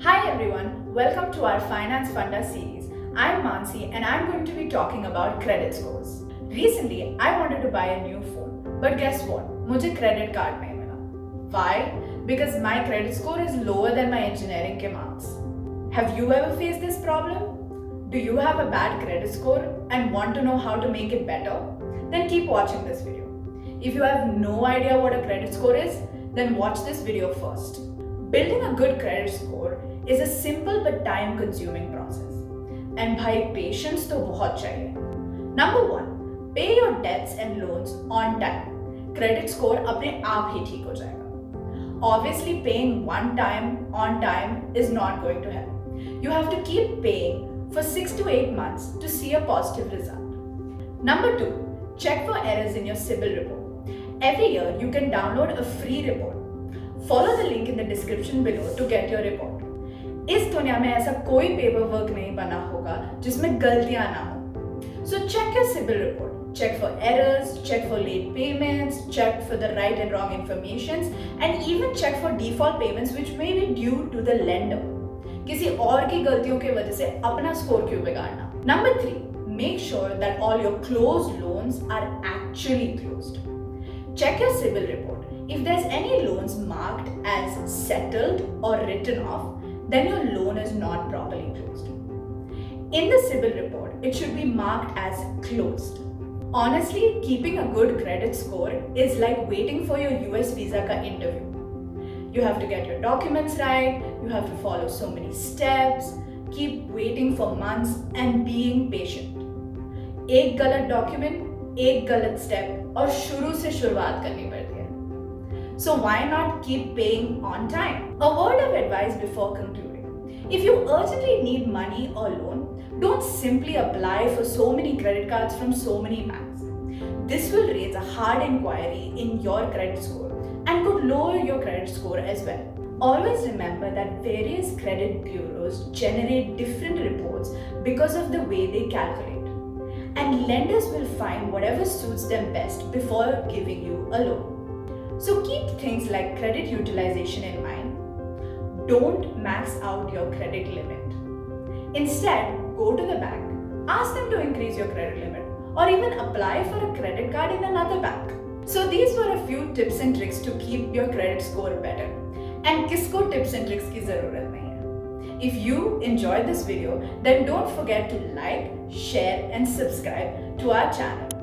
Hi everyone, welcome to our Finance Funda series. I'm Mansi and I'm going to be talking about credit scores. Recently, I wanted to buy a new phone, but guess what? मुझे credit card नहीं मिला. Why? Because my credit score is lower than my engineering के marks. Have you ever faced this problem? Do you have a bad credit score and want to know how to make it better? Then keep watching this video. If you have no idea what a credit score is, then watch this video first. Building a good credit score is a simple but time consuming process. And bhai patience to bahut chahiye. Number 1, pay your debts and loans on time. Credit score अपने आप ही ठीक हो जाएगा. Obviously paying one time on time is not going to help. You have to keep paying for 6 to 8 months to see a positive result. Number 2, check for errors in your CIBIL report. Every year you can download a free report. Follow the link in the description below to get your report. इस दुनिया में ऐसा कोई paper work नहीं बना होगा जिसमें गलतियां ना हो. So check your CIBIL report. Check for errors, check for late payments, check for the right and wrong informations, and even check for default payments which may be due to the lender. किसी और की गलतियों की वजह से अपना score क्यों बिगाड़ना? Number 3, make sure that all your closed loans are actually closed. Check your CIBIL report. If there's any loans marked as settled or written off, then your loan is not properly closed. In the CIBIL report, it should be marked as closed. Honestly, keeping a good credit score is like waiting for your US visa ka interview. You have to get your documents right, you have to follow so many steps, keep waiting for months and being patient. एक गलत document, एक गलत step और शुरू से शुरुआत करनी पड़ती है. So why not keep paying on time? A word of advice before concluding. If you urgently need money or loan, don't simply apply for so many credit cards from so many banks. This will raise a hard inquiry in your credit score and could lower your credit score as well. Always remember that various credit bureaus generate different reports because of the way they calculate. And lenders will find whatever suits them best before giving you a loan. So keep things like credit utilization in mind. Don't max out your credit limit. Instead, go to the bank, ask them to increase your credit limit, or even apply for a credit card in another bank. So these were a few tips and tricks to keep your credit score better. And kisko tips and tricks ki zarurat nahi hai. If you enjoyed this video, then don't forget to like, share and subscribe to our channel.